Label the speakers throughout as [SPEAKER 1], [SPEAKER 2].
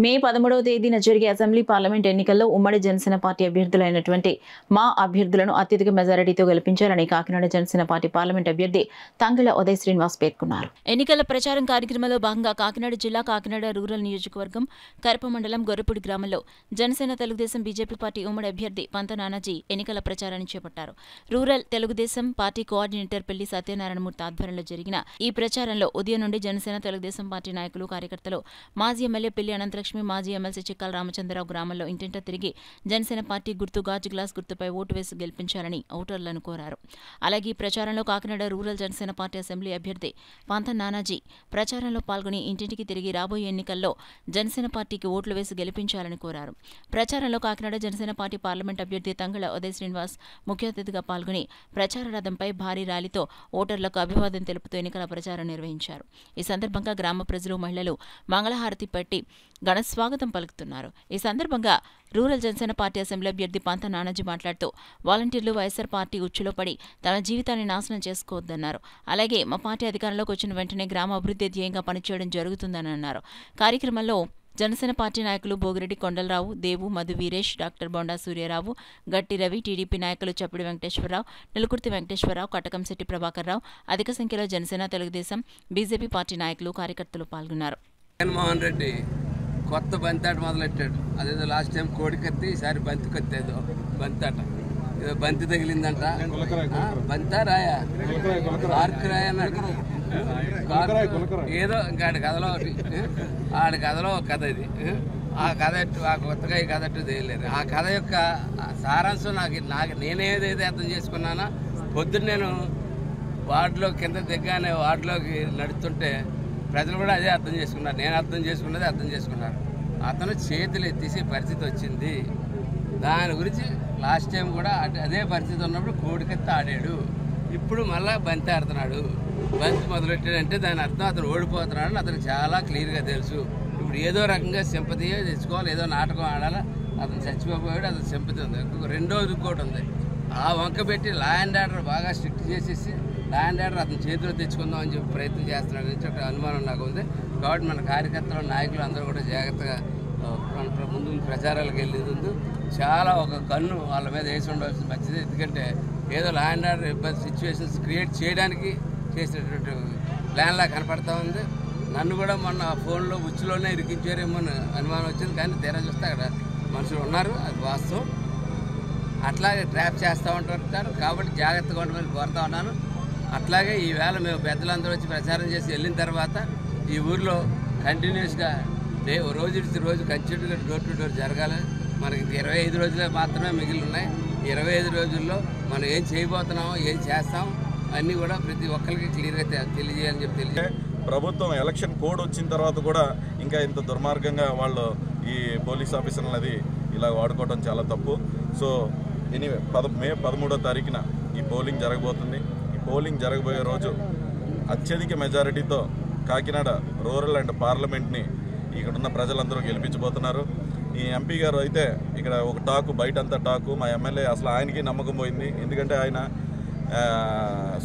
[SPEAKER 1] మే 13వ తేదీన జరిగే assembly parliament ఎన్నికల్లో ఉమ్మడి జనసేన పార్టీ అభ్యర్థులైనటువంటి మా అభ్యర్థులను అత్యధిక మెజారిటీతో గెలిపించాలని కాకినాడ జనసేన పార్టీ పార్లమెంట్ అభ్యర్థి తంగెళ్ల ఉదయ్ శ్రీనివాస్ పేర్కొన్నారు. ఎన్నికల ప్రచారం కార్యక్రమంలో భాగంగా కాకినాడ జిల్లా కాకినాడ రూరల్ నియోజకవర్గం కరప మండలం గొర్రపూడి గ్రామంలో జనసేన తెలుగుదేశం బీజేపీ పార్టీ ఉమ్మడి అభ్యర్థి పంత నానాజీ ఎన్నికల ప్రచారాన్ని చేపట్టారు. రూరల్ తెలుగుదేశం పార్టీ కోఆర్డినేటర్ పెళ్లి సత్యనారాయణమూర్తి ఆధ్వర్యంలో జరిగిన ఈ ప్రచారంలో ఉదయం నుండి జనసేన తెలుగుదేశం పార్టీ నాయకులు కార్యకర్తలు మాజీ ఎమ్మెల్యే పెళ్లి అనంతలక్ష్మి మాజీ ఎమ్మెల్సీ చిక్కాల రామచంద్రరావు గ్రామంలో ఇంటింటా తిరిగి జనసేన పార్టీ గుర్తు గాజు గ్లాస్ గుర్తుపై ఓటు వేసి గెలిపించాలని ఓటర్లను కోరారు. అలాగే ఈ ప్రచారంలో Kakinada rural Janasena party assembly అభ్యర్థి పంత నానాజీ ప్రచారంలో పాల్గొని ఇంటింటికి తిరిగి రాబోయే ఎన్నికల్లో జనసేన పార్టీకి ఓట్లు వేసి గెలిపించాలని కోరారు. ప్రచారంలో కాకినాడ జనసేన పార్టీ పార్లమెంట్ అభ్యర్థి తంగెళ్ల ఉదయ్ శ్రీనివాస్ ముఖ్య అతిథిగా పాల్గొని ప్రచార రథంపై భారీ ర్యాలీతో ఓటర్లకు అభివాదం తెలుపుతూ ఎన్నికల ప్రచారం నిర్వహించారు. ఈ సందర్భంగా గ్రామ ప్రజలు మహిళలు మంగళహారతి పట్టి ఘన స్వాగతం పలుకుతున్నారు. ఈ సందర్భంగా రూరల్ జనసేన పార్టీ అసెంబ్లీ అభ్యర్థి పంత నానాజీ మాట్లాడుతూ వాలంటీర్లు వైఎస్ఆర్ పార్టీ ఉచ్చులో పడి తమ జీవితాన్ని నాశనం చేసుకోవద్దన్నారు. అలాగే మా పార్టీ అధికారంలోకి వచ్చిన వెంటనే గ్రామ అభివృద్ధి ధ్యేయంగా పనిచేయడం జరుగుతుందని అన్నారు. కార్యక్రమంలో జనసేన పార్టీ నాయకులు భోగిరెడ్డి కొండలరావు, దేవు, మధు వీరేష్, డాక్టర్ బొండా సూర్యారావు, గట్టి రవి, టీడీపీ నాయకులు చప్పిడి వెంకటేశ్వరరావు, నిలుకుర్తి వెంకటేశ్వరరావు, కటకంశెట్టి ప్రభాకర్రావు, అధిక సంఖ్యలో జనసేన తెలుగుదేశం బీజేపీ పార్టీ నాయకులు కార్యకర్తలు పాల్గొన్నారు.
[SPEAKER 2] జగన్మోహన్ రెడ్డి కొత్త బంతాట మొదలెట్టాడు. అదేదో లాస్ట్ టైం కోడికత్తి, ఈసారి బంతి కత్తి, ఏదో బంతాట, ఏదో బంతి తగిలిందంట. బంతా రాయా ఆర్క్ రాయ అన్నాడు ఏదో ఇంకా ఆడి కథలో ఒక కథ ఇది. ఆ కథ ఆ కొత్తగా ఈ కథ తెలియలేదు. ఆ కథ యొక్క సారాంశం నాకు నేనేదైతే అర్థం చేసుకున్నానో, పొద్దున్న నేను వార్డులో కింద దిగ్గానే వార్డులోకి నడుస్తుంటే ప్రజలు కూడా అదే అర్థం చేసుకున్నారు. నేను అర్థం చేసుకున్నది అర్థం చేసుకున్నారు. అతను చేతులు ఎత్తేసే పరిస్థితి వచ్చింది. దాని గురించి లాస్ట్ టైం కూడా అదే పరిస్థితి ఉన్నప్పుడు కోడికత్తి ఆడాడు. ఇప్పుడు మళ్ళీ బంతి ఆడుతున్నాడు. బంతి మొదలెట్టాడంటే దాని అర్థం అతను ఓడిపోతున్నాడని అతనికి చాలా క్లియర్గా తెలుసు. ఇప్పుడు ఏదో రకంగా సింపతి తెచ్చుకోవాలి, ఏదో నాటకం ఆడాలా. అతను చచ్చిపోయాడు, అతను సింపతి ఉంది. రెండోది ఇంకోటి ఉంది. ఆ వంక పెట్టి లా అండ్ ఆర్డర్ బాగా స్ట్రిక్ట్ చేసేసి లా అండ్ ఆర్డర్ అతను చేతిలో తెచ్చుకుందాం అని చెప్పి ప్రయత్నం చేస్తున్నాడు అని చెప్పి అనుమానం నాకు ఉంది. కాబట్టి మన కార్యకర్తలు నాయకులు అందరూ కూడా జాగ్రత్తగా ముందు ప్రచారాలకు వెళ్ళేది ఉంది. చాలా ఒక కన్ను వాళ్ళ మీద వేసి ఉండవలసిన మంచిది. ఎందుకంటే ఏదో లా అండ్ ఆర్డర్ ఇబ్బంది సిచ్యువేషన్స్ క్రియేట్ చేయడానికి చేసేటటువంటి ప్లాన్లా కనపడతా ఉంది. నన్ను కూడా మొన్న ఫోన్లో ఉచ్చులోనే ఇరికించారేమో అని అనుమానం వచ్చింది. కానీ తీరా చూస్తే అక్కడ మనుషులు ఉన్నారు, అది వాస్తవం. అట్లాగే ట్రాప్ చేస్తూ ఉంటుంటారు. కాబట్టి జాగ్రత్తగా ఉండమని కోరుతా ఉన్నాను. అట్లాగే ఈవేళ మేము పెద్దలందరూ వచ్చి ప్రచారం చేసి వెళ్ళిన తర్వాత ఈ ఊరిలో కంటిన్యూస్గా రోజు కంటిన్యూగా డోర్ టు డోర్ జరగాలి. మనకి 25 రోజులే మాత్రమే మిగిలి ఉన్నాయి. 25 రోజుల్లో మనం ఏం చేయబోతున్నామో, ఏం చేస్తాం అన్నీ కూడా ప్రతి ఒక్కరికి క్లియర్గా తెలియజేయాలని చెప్పి
[SPEAKER 3] ప్రభుత్వం ఎలక్షన్ కోడ్ వచ్చిన తర్వాత కూడా ఇంకా ఇంత దుర్మార్గంగా వాళ్ళు ఈ పోలీస్ ఆఫీసర్లది ఇలా వాడుకోవడం చాలా తప్పు. సో మే 13వ తారీఖున ఈ పోలింగ్ జరగబోతుంది. ఈ పోలింగ్ జరగబోయే రోజు అత్యధిక మెజారిటీతో కాకినాడ రూరల్ అండ్ పార్లమెంట్ని ఇక్కడున్న ప్రజలందరూ గెలిపించబోతున్నారు. ఈ ఎంపీ గారు అయితే ఇక్కడ ఒక టాకు, బయటంతా టాకు. మా ఎమ్మెల్యే అసలు ఆయనకి నమ్మకం పోయింది. ఎందుకంటే ఆయన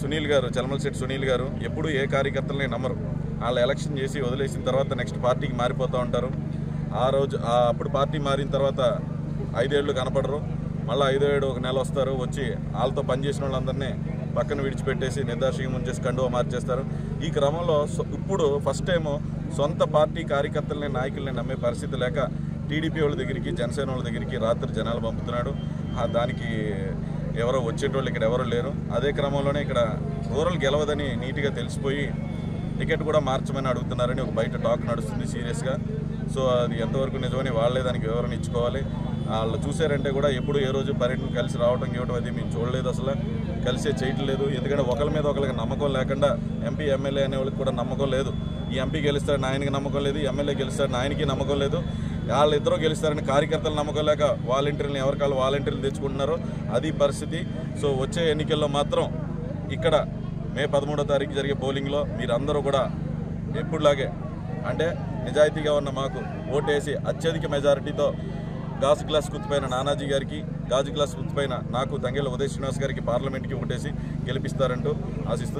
[SPEAKER 3] సునీల్ గారు, చలమలశెట్టి సునీల్ గారు ఎప్పుడు ఏ కార్యకర్తలని నమ్మరు. వాళ్ళు ఎలక్షన్ చేసి వదిలేసిన తర్వాత నెక్స్ట్ పార్టీకి మారిపోతూ ఉంటారు. ఆ రోజు అప్పుడు పార్టీ మారిన తర్వాత 5 ఏళ్ళు కనపడరు. మళ్ళీ 5 ఏడు ఒక నెల వస్తారు, వచ్చి వాళ్ళతో పనిచేసిన వాళ్ళందరినీ పక్కన విడిచిపెట్టేసి నిర్దాక్షిణ్యం ముంచేసి కండువా మార్చేస్తారు. ఈ క్రమంలో ఇప్పుడు ఫస్ట్ టైము సొంత పార్టీ కార్యకర్తలని, నాయకుల్ని నమ్మే పరిస్థితి లేక టీడీపీ వాళ్ళ దగ్గరికి, జనసేన వాళ్ళ దగ్గరికి రాత్రి జనాలు పంపుతున్నాడు. దానికి ఎవరో వచ్చేటోళ్ళు ఇక్కడ ఎవరో లేరు. అదే క్రమంలోనే ఇక్కడ రూరల్ గెలవదని నీట్గా తెలిసిపోయి టికెట్ కూడా మార్చమని అడుగుతున్నారని ఒక బయట టాక్ నడుస్తుంది సీరియస్గా. సో అది ఎంతవరకు నిజమని వాళ్ళే దానికి వివరణ ఇచ్చుకోవాలి. వాళ్ళు చూసారంటే కూడా ఎప్పుడు ఏ రోజు పర్యటన కలిసి రావడం ఇవ్వడం అది మేము చూడలేదు. అసలు కలిసే చేయట్లేదు. ఎందుకంటే ఒకరి మీద ఒకరికి నమ్మకం లేకుండా ఎంపీ, ఎమ్మెల్యే అనే వాళ్ళకి కూడా నమ్మకం లేదు. ఈ ఎంపీ గెలుస్తాడని ఆయనకి నమ్మకం లేదు, ఎమ్మెల్యే గెలుస్తాడని ఆయనకి నమ్మకం లేదు. వాళ్ళిద్దరూ గెలుస్తారని కార్యకర్తలు నమ్మకం లేక వాలంటీర్లను ఎవరికాళ్ళు వాలంటీర్లు తెచ్చుకుంటున్నారో అది పరిస్థితి. సో వచ్చే ఎన్నికల్లో మాత్రం ఇక్కడ మే 13వ తారీఖు జరిగే పోలింగ్లో మీరందరూ కూడా ఎప్పుడులాగే అంటే నిజాయితీగా ఉన్న మాకు ఓటేసి అత్యధిక మెజారిటీతో గాజు గ్లాస్ గుర్తుపైన నానాజీ గారికి, గాజు గ్లాస్ గుర్తుపైన నాకు తంగెళ్ల ఉదయ్ శ్రీనివాస్ గారికి పార్లమెంట్కి ఓటేసి గెలిపిస్తారంటూ ఆశిస్తూ